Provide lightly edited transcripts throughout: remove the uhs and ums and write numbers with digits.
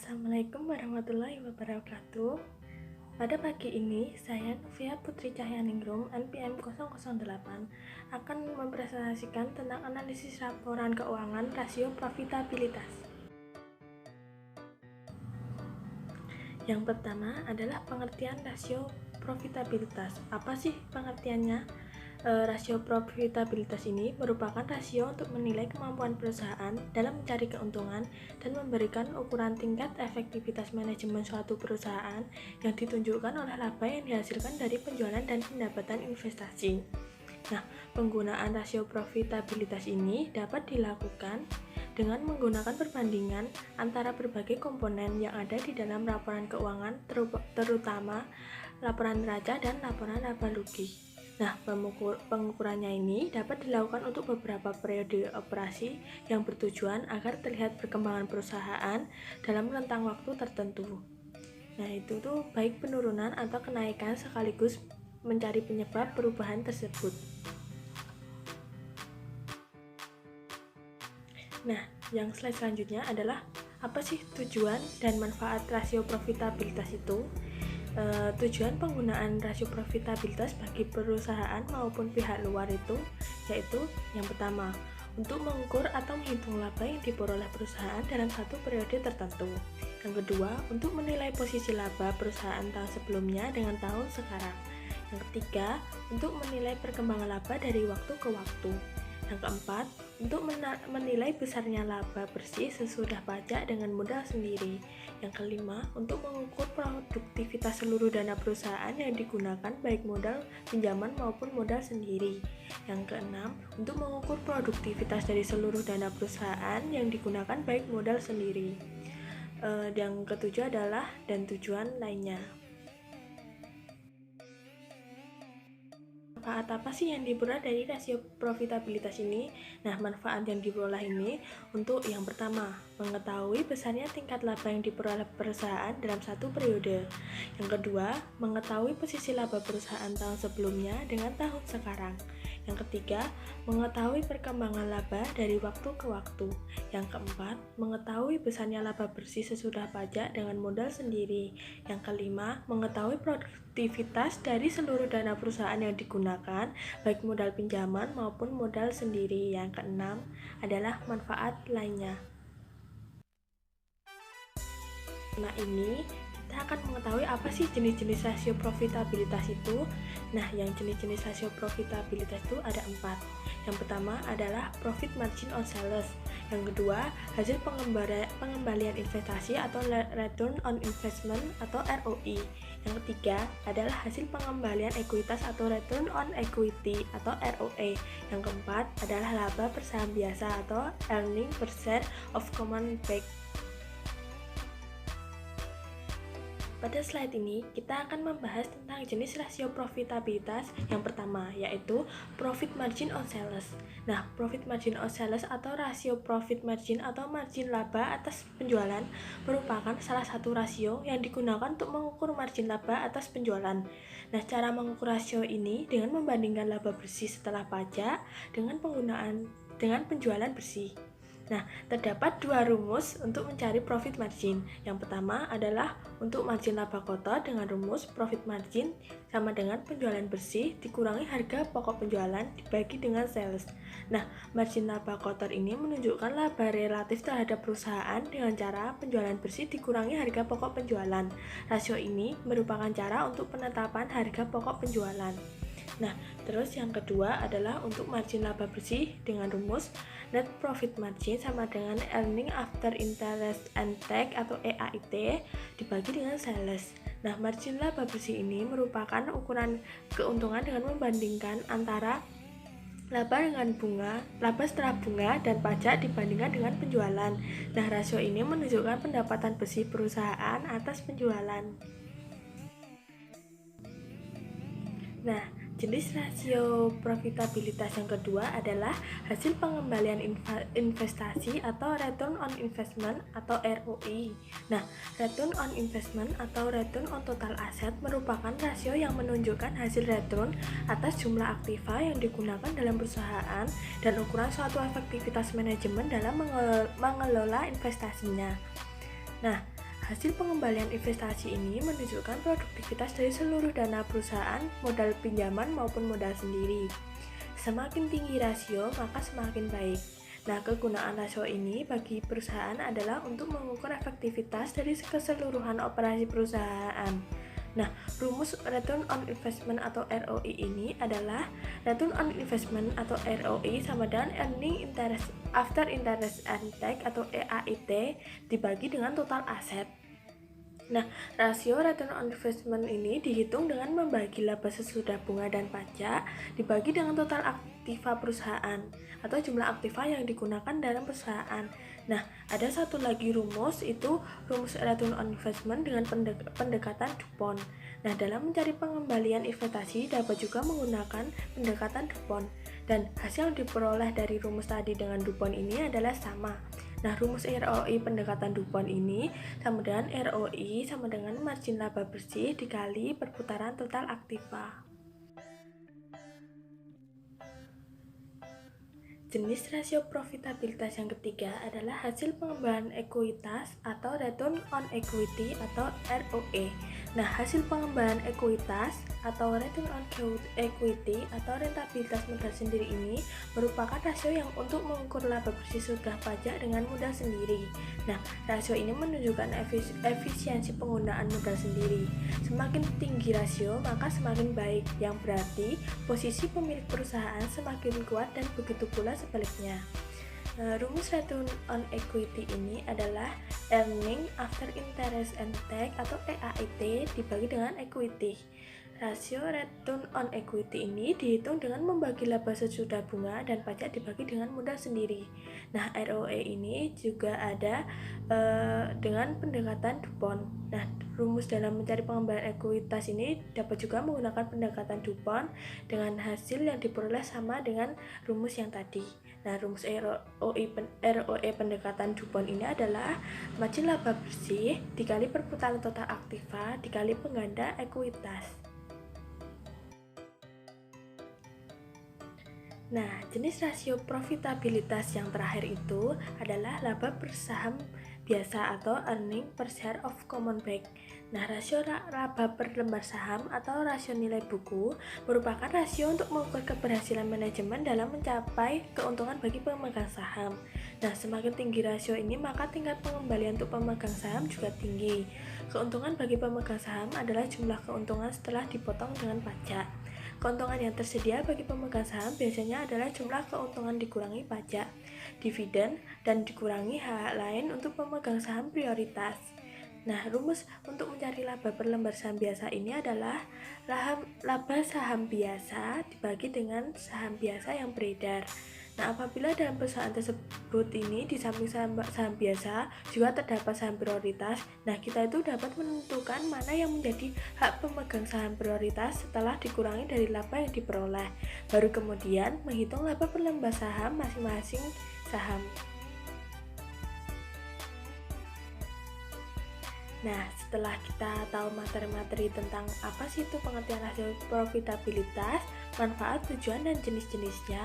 Assalamualaikum warahmatullahi wabarakatuh. Pada pagi ini, saya Novia Putri Cahyaningrum NPM 008 akan mempresentasikan tentang analisis laporan keuangan rasio profitabilitas. Yang pertama adalah pengertian rasio profitabilitas. Apa sih pengertiannya? Rasio profitabilitas ini merupakan rasio untuk menilai kemampuan perusahaan dalam mencari keuntungan dan memberikan ukuran tingkat efektivitas manajemen suatu perusahaan yang ditunjukkan oleh laba yang dihasilkan dari penjualan dan pendapatan investasi. Nah, penggunaan rasio profitabilitas ini dapat dilakukan dengan menggunakan perbandingan antara berbagai komponen yang ada di dalam laporan keuangan, terutama laporan neraca dan laporan laba rugi. Nah, pengukurannya ini dapat dilakukan untuk beberapa periode operasi yang bertujuan agar terlihat perkembangan perusahaan dalam rentang waktu tertentu. Nah, itu tuh baik penurunan atau kenaikan sekaligus mencari penyebab perubahan tersebut. Nah, yang slide selanjutnya adalah apa sih tujuan dan manfaat rasio profitabilitas itu? Tujuan penggunaan rasio profitabilitas bagi perusahaan maupun pihak luar itu yaitu yang pertama, untuk mengukur atau menghitung laba yang diperoleh perusahaan dalam satu periode tertentu. Yang kedua, untuk menilai posisi laba perusahaan tahun sebelumnya dengan tahun sekarang. Yang ketiga, untuk menilai perkembangan laba dari waktu ke waktu. Yang keempat, untuk menilai besarnya laba bersih sesudah pajak dengan modal sendiri. Yang kelima, untuk mengukur produktivitas seluruh dana perusahaan yang digunakan baik modal pinjaman maupun modal sendiri. Yang keenam, untuk mengukur produktivitas dari seluruh dana perusahaan yang digunakan baik modal sendiri. Yang ketujuh adalah dan tujuan lainnya. Manfaat apa sih yang diperoleh dari rasio profitabilitas ini? Nah, manfaat yang diperoleh ini untuk yang pertama, mengetahui besarnya tingkat laba yang diperoleh perusahaan dalam satu periode. Yang kedua, mengetahui posisi laba perusahaan tahun sebelumnya dengan tahun sekarang. Yang ketiga, mengetahui perkembangan laba dari waktu ke waktu. Yang keempat, mengetahui besarnya laba bersih sesudah pajak dengan modal sendiri. Yang kelima, mengetahui produktivitas dari seluruh dana perusahaan yang digunakan, baik modal pinjaman maupun modal sendiri. Yang keenam adalah manfaat lainnya. Nah, ini kita akan mengetahui apa sih jenis-jenis rasio profitabilitas itu. Nah, yang jenis-jenis rasio profitabilitas itu ada 4. Yang pertama adalah profit margin on sales. Yang kedua, hasil pengembalian investasi atau return on investment atau ROI. Yang ketiga adalah hasil pengembalian ekuitas atau return on equity atau ROE. Yang keempat adalah laba per saham biasa atau earning per share of common stock. Pada slide ini, kita akan membahas tentang jenis rasio profitabilitas yang pertama, yaitu profit margin on sales. Nah, profit margin on sales atau rasio profit margin atau margin laba atas penjualan merupakan salah satu rasio yang digunakan untuk mengukur margin laba atas penjualan. Nah, cara mengukur rasio ini dengan membandingkan laba bersih setelah pajak dengan penjualan bersih. Nah, terdapat 2 rumus untuk mencari profit margin. Yang pertama adalah untuk margin laba kotor dengan rumus profit margin sama dengan penjualan bersih dikurangi harga pokok penjualan dibagi dengan sales. Nah, margin laba kotor ini menunjukkan laba relatif terhadap perusahaan dengan cara penjualan bersih dikurangi harga pokok penjualan. Rasio ini merupakan cara untuk penetapan harga pokok penjualan. Nah, terus yang kedua adalah untuk margin laba bersih dengan rumus net profit margin sama dengan earning after interest and tax atau EAIT dibagi dengan sales. Nah, margin laba bersih ini merupakan ukuran keuntungan dengan membandingkan antara laba dengan bunga, laba setelah bunga dan pajak dibandingkan dengan penjualan. Nah, rasio ini menunjukkan pendapatan bersih perusahaan atas penjualan. Nah, jenis rasio profitabilitas yang kedua adalah hasil pengembalian investasi atau return on investment atau ROI. Nah, return on investment atau return on total asset merupakan rasio yang menunjukkan hasil return atas jumlah aktiva yang digunakan dalam perusahaan dan ukuran suatu efektivitas manajemen dalam mengelola investasinya. Nah, hasil pengembalian investasi ini menunjukkan produktivitas dari seluruh dana perusahaan, modal pinjaman maupun modal sendiri. Semakin tinggi rasio, maka semakin baik. Nah, kegunaan rasio ini bagi perusahaan adalah untuk mengukur efektivitas dari keseluruhan operasi perusahaan. Nah, rumus return on investment atau ROI ini adalah return on investment atau ROI sama dengan earning interest after interest and tax atau EAIT dibagi dengan total aset. Nah, rasio return on investment ini dihitung dengan membagi laba sesudah bunga dan pajak dibagi dengan total aktiva perusahaan atau jumlah aktiva yang digunakan dalam perusahaan. Nah, ada satu lagi rumus, itu rumus return on investment dengan pendekatan DuPont. Nah, dalam mencari pengembalian investasi dapat juga menggunakan pendekatan DuPont. Dan hasil yang diperoleh dari rumus tadi dengan DuPont ini adalah sama. Nah, rumus ROI pendekatan DuPont ini sama dengan ROI sama dengan margin laba bersih dikali perputaran total aktiva. Jenis rasio profitabilitas yang ketiga adalah hasil pengembalian ekuitas atau return on equity atau ROE. Nah, hasil pengembalian ekuitas atau return on equity atau rentabilitas modal sendiri ini merupakan rasio yang untuk mengukur laba bersih sudah pajak dengan modal sendiri. Nah, rasio ini menunjukkan efisiensi penggunaan modal sendiri. Semakin tinggi rasio, maka semakin baik, yang berarti posisi pemilik perusahaan semakin kuat dan begitu pula sebaliknya. Rumus return on equity ini adalah earning after interest and tax atau EAIT dibagi dengan equity. Rasio return on equity ini dihitung dengan membagi laba sesudah bunga dan pajak dibagi dengan modal sendiri. Nah, ROE ini juga ada dengan pendekatan DuPont. Nah, rumus dalam mencari pengembalian ekuitas ini dapat juga menggunakan pendekatan DuPont dengan hasil yang diperoleh sama dengan rumus yang tadi. Nah, rumus ROE pendekatan DuPont ini adalah margin laba bersih dikali perputaran total aktiva dikali pengganda ekuitas. Nah, jenis rasio profitabilitas yang terakhir itu adalah laba per saham biasa atau earning per share of common stock. Nah, rasio laba per lembar saham atau rasio nilai buku merupakan rasio untuk mengukur keberhasilan manajemen dalam mencapai keuntungan bagi pemegang saham. Nah, semakin tinggi rasio ini, maka tingkat pengembalian untuk pemegang saham juga tinggi. Keuntungan bagi pemegang saham adalah jumlah keuntungan setelah dipotong dengan pajak. Keuntungan yang tersedia bagi pemegang saham biasanya adalah jumlah keuntungan dikurangi pajak, dividen, dan dikurangi hak lain untuk pemegang saham prioritas. Nah, rumus untuk mencari laba per lembar saham biasa ini adalah laba saham biasa dibagi dengan saham biasa yang beredar. Nah, apabila dalam perusahaan tersebut ini di samping saham biasa juga terdapat saham prioritas, nah kita itu dapat menentukan mana yang menjadi hak pemegang saham prioritas setelah dikurangi dari laba yang diperoleh. Baru kemudian menghitung laba per lembar saham masing-masing saham. Nah, setelah kita tahu materi-materi tentang apa sih itu pengertian rasio profitabilitas, manfaat, tujuan, dan jenis-jenisnya,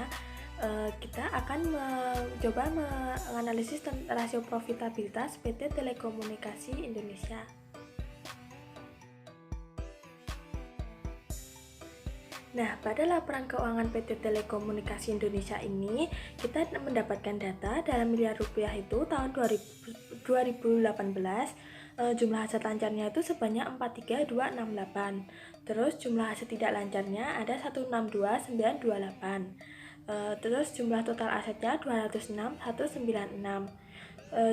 kita akan mencoba menganalisis rasio profitabilitas PT Telekomunikasi Indonesia. Nah, pada laporan keuangan PT Telekomunikasi Indonesia ini, kita mendapatkan data dalam miliar rupiah itu tahun 2018, jumlah aset lancarnya itu sebanyak 43268. Terus jumlah aset tidak lancarnya ada 162928. Terus jumlah total asetnya 206.196.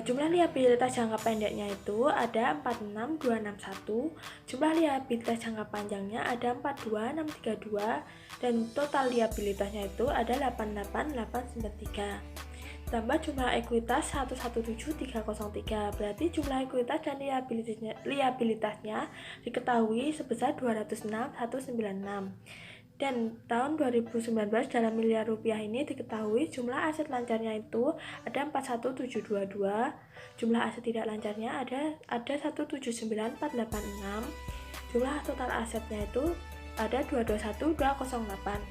Jumlah liabilitas jangka pendeknya itu ada 46261, jumlah liabilitas jangka panjangnya ada 42632, dan total liabilitasnya itu ada 88893. Tambah jumlah ekuitas 117303, berarti jumlah ekuitas dan liabilitasnya diketahui sebesar 206.196. Dan tahun 2019 dalam miliar rupiah ini diketahui jumlah aset lancarnya itu ada 41722, jumlah aset tidak lancarnya ada 179486, jumlah total asetnya itu ada 221208.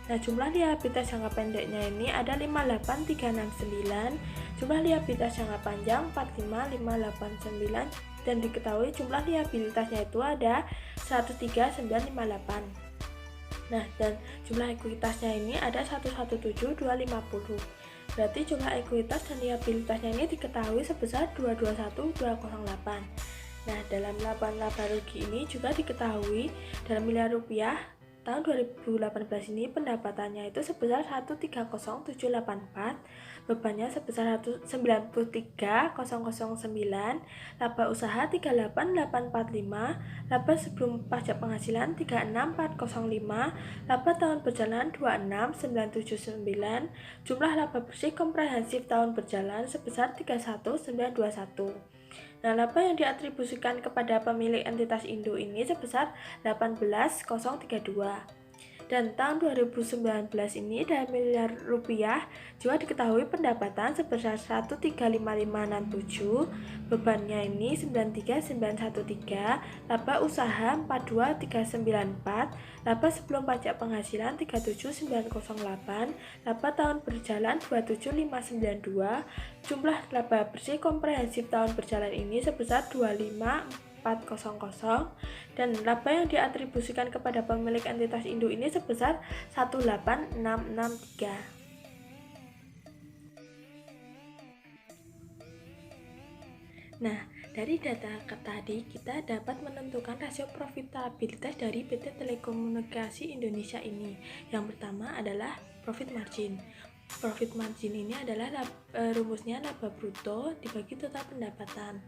Nah, jumlah liabilitas jangka pendeknya ini ada 58369, jumlah liabilitas jangka panjang 45589, dan diketahui jumlah liabilitasnya itu ada 103.958. Nah, dan jumlah ekuitasnya ini ada 117.250. Berarti jumlah ekuitas dan liabilitasnya ini diketahui sebesar 221.208. Nah, dalam laporan laba rugi ini juga diketahui dalam miliar rupiah. Tahun 2018 ini pendapatannya itu sebesar 130.784, bebannya sebesar 93.009, laba usaha 38.845, laba sebelum pajak penghasilan 36.405, laba tahun berjalan 26.979, jumlah laba bersih komprehensif tahun berjalan sebesar 31.921. Nah, laba yang diatribusikan kepada pemilik entitas Indo ini sebesar 18.032. Dan tahun 2019 ini dalam miliar rupiah juga diketahui pendapatan sebesar 135.567, bebannya ini 93.913, laba usaha 42.394, laba sebelum pajak penghasilan 37.908, laba tahun berjalan 27.592, jumlah laba bersih komprehensif tahun berjalan ini sebesar 25.400, dan laba yang diatribusikan kepada pemilik entitas Indo ini sebesar 18663. Nah, dari data tadi kita dapat menentukan rasio profitabilitas dari PT Telekomunikasi Indonesia ini. Yang pertama adalah profit margin. Profit margin ini adalah rumusnya laba bruto dibagi total pendapatan.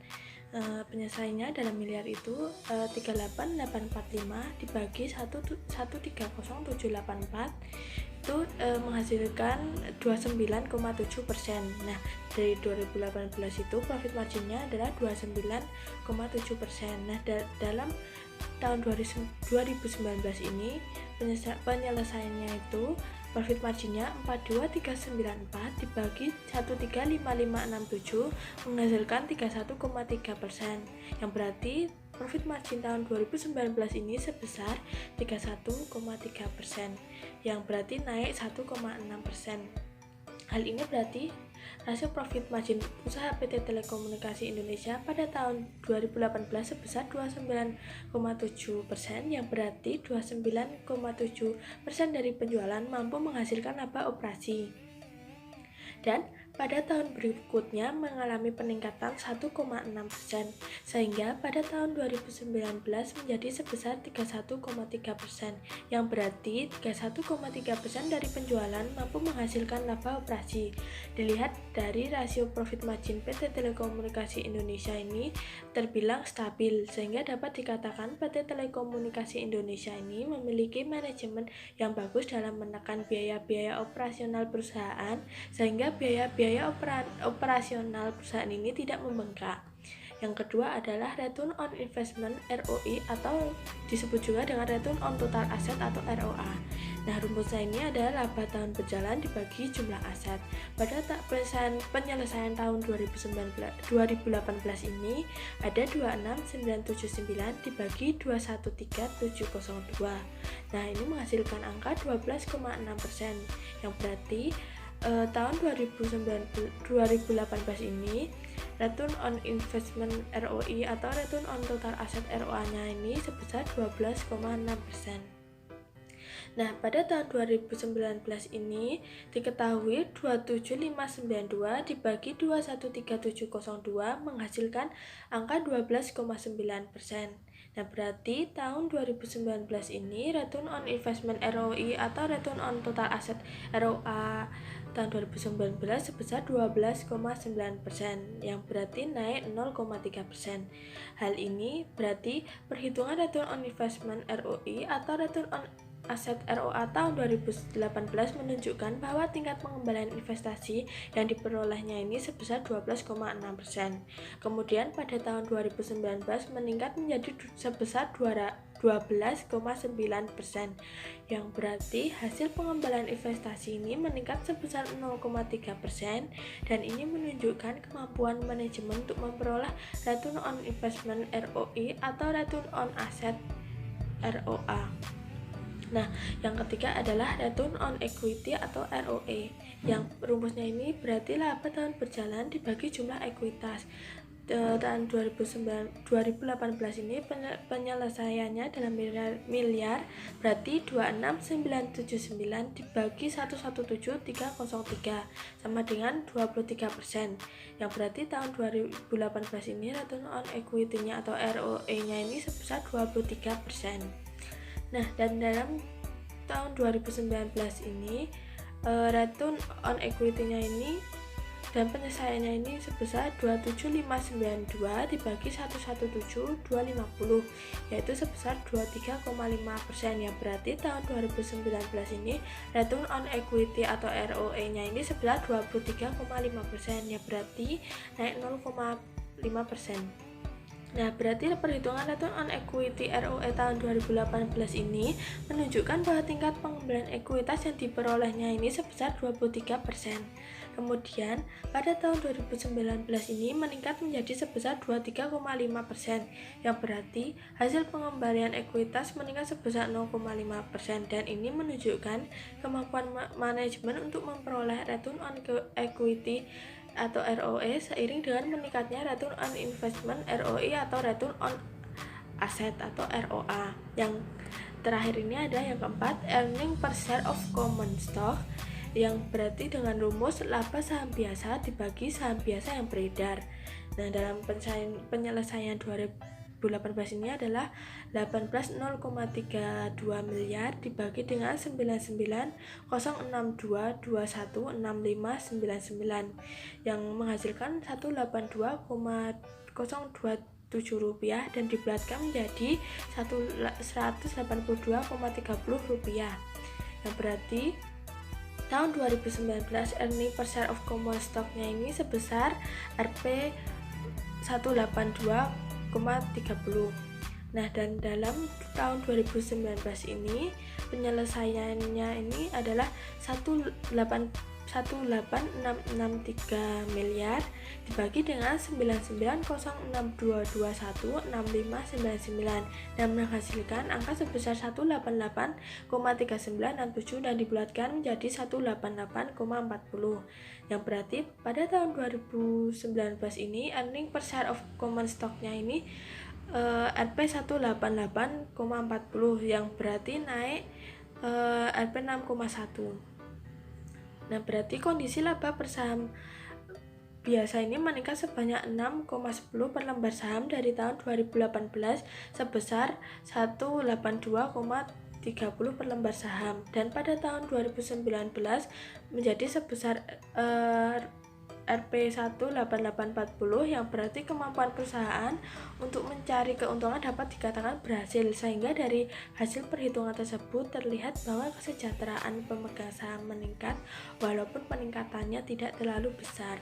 Penyelesaiannya dalam miliar itu 38.845 dibagi 130.784 itu menghasilkan 29,7%. Nah, dari 2018 itu profit marginnya adalah 29,7%. Nah, dalam tahun 2019 ini penyelesaiannya itu profit marginnya 42.394 dibagi 135567 menghasilkan 31,3%, yang berarti profit margin tahun 2019 ini sebesar 31,3%, yang berarti naik 1,6%. Hal ini berarti rasio profit margin usaha PT Telekomunikasi Indonesia pada tahun 2018 sebesar 29,7%, yang berarti 29,7% dari penjualan mampu menghasilkan laba operasi. Dan pada tahun berikutnya mengalami peningkatan 1,6%, sehingga pada tahun 2019 menjadi sebesar 31,3%, yang berarti 31,3% dari penjualan mampu menghasilkan laba operasi. Dilihat dari rasio profit margin PT Telekomunikasi Indonesia ini terbilang stabil, sehingga dapat dikatakan PT Telekomunikasi Indonesia ini memiliki manajemen yang bagus dalam menekan biaya-biaya operasional perusahaan, sehingga biaya-biaya operasional perusahaan ini tidak membengkak. Yang kedua adalah return on investment ROI atau disebut juga dengan return on total asset atau ROA. Nah, rumusnya ini adalah laba tahun berjalan dibagi jumlah aset. Pada penyelesaian tahun 2018 ini ada 26979 dibagi 213702. Nah, ini menghasilkan angka 12,6%, yang berarti tahun 2018 ini return on investment ROI atau return on total asset ROA-nya ini sebesar 12,6%. Nah, pada tahun 2019 ini diketahui 27592 dibagi 213702 menghasilkan angka 12,9%. Nah, berarti tahun 2019 ini return on investment ROI atau return on total asset ROA tahun 2019 sebesar 12,9%, yang berarti naik 0,3%. Hal ini berarti perhitungan return on investment ROI atau return on aset ROA tahun 2018 menunjukkan bahwa tingkat pengembalian investasi yang diperolehnya ini sebesar 12,6%. Kemudian pada tahun 2019 meningkat menjadi sebesar 12,9%, yang berarti hasil pengembalian investasi ini meningkat sebesar 0,3%, dan ini menunjukkan kemampuan manajemen untuk memperoleh return on investment ROI atau return on asset ROA. Nah, yang ketiga adalah return on equity atau ROE, yang rumusnya ini berarti laba tahun berjalan dibagi jumlah ekuitas. tahun 2018 ini penyelesaiannya dalam miliar berarti 26979 dibagi 117.303 sama dengan 23%, yang berarti tahun 2018 ini return on equity-nya atau ROE-nya ini sebesar 23%. Nah, dan dalam tahun 2019 ini return on equity-nya ini dan penyelesaiannya ini sebesar 27592 dibagi 117.250, yaitu sebesar 23,5%, yang berarti tahun 2019 ini return on equity atau ROE-nya ini sebesar 23,5%, yang berarti naik 0,5%. Nah, berarti perhitungan return on equity ROE tahun 2018 ini menunjukkan bahwa tingkat pengembalian ekuitas yang diperolehnya ini sebesar 23%. Kemudian, pada tahun 2019 ini meningkat menjadi sebesar 23,5%, yang berarti hasil pengembalian ekuitas meningkat sebesar 0,5%, dan ini menunjukkan kemampuan manajemen untuk memperoleh return on equity atau ROE seiring dengan meningkatnya return on investment ROI atau return on asset atau ROA. Yang terakhir ini ada yang keempat, earning per share of common stock, yang berarti dengan rumus laba saham biasa dibagi saham biasa yang beredar. Nah, dalam penyelesaian 2018 ini adalah 18.032 miliar dibagi dengan 99.062216599 yang menghasilkan 182,027 rupiah dan dibulatkan menjadi 182,30 rupiah, yang berarti tahun 2019 earning per share of common stock-nya ini sebesar Rp 182,30. Nah, dan dalam tahun 2019 ini penyelesaiannya ini adalah 18663 miliar dibagi dengan 99.062216599 dan menghasilkan angka sebesar 188,3967 dan dibulatkan menjadi 188,40, yang berarti pada tahun 2019 ini earning per share of common stock-nya ini Rp 188,40, yang berarti naik Rp 6,1. Nah, berarti kondisi laba per saham biasa ini meningkat sebanyak 6,10 per lembar saham dari tahun 2018 sebesar 182,30 per lembar saham, dan pada tahun 2019 menjadi sebesar Rp 18840, yang berarti kemampuan perusahaan untuk mencari keuntungan dapat dikatakan berhasil, sehingga dari hasil perhitungan tersebut terlihat bahwa kesejahteraan pemegang saham meningkat walaupun peningkatannya tidak terlalu besar.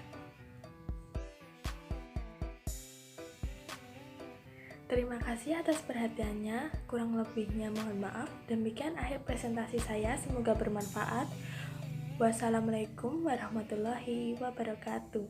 Terima kasih atas perhatiannya, kurang lebihnya mohon maaf. Demikian akhir presentasi saya, semoga bermanfaat. Wassalamualaikum warahmatullahi wabarakatuh.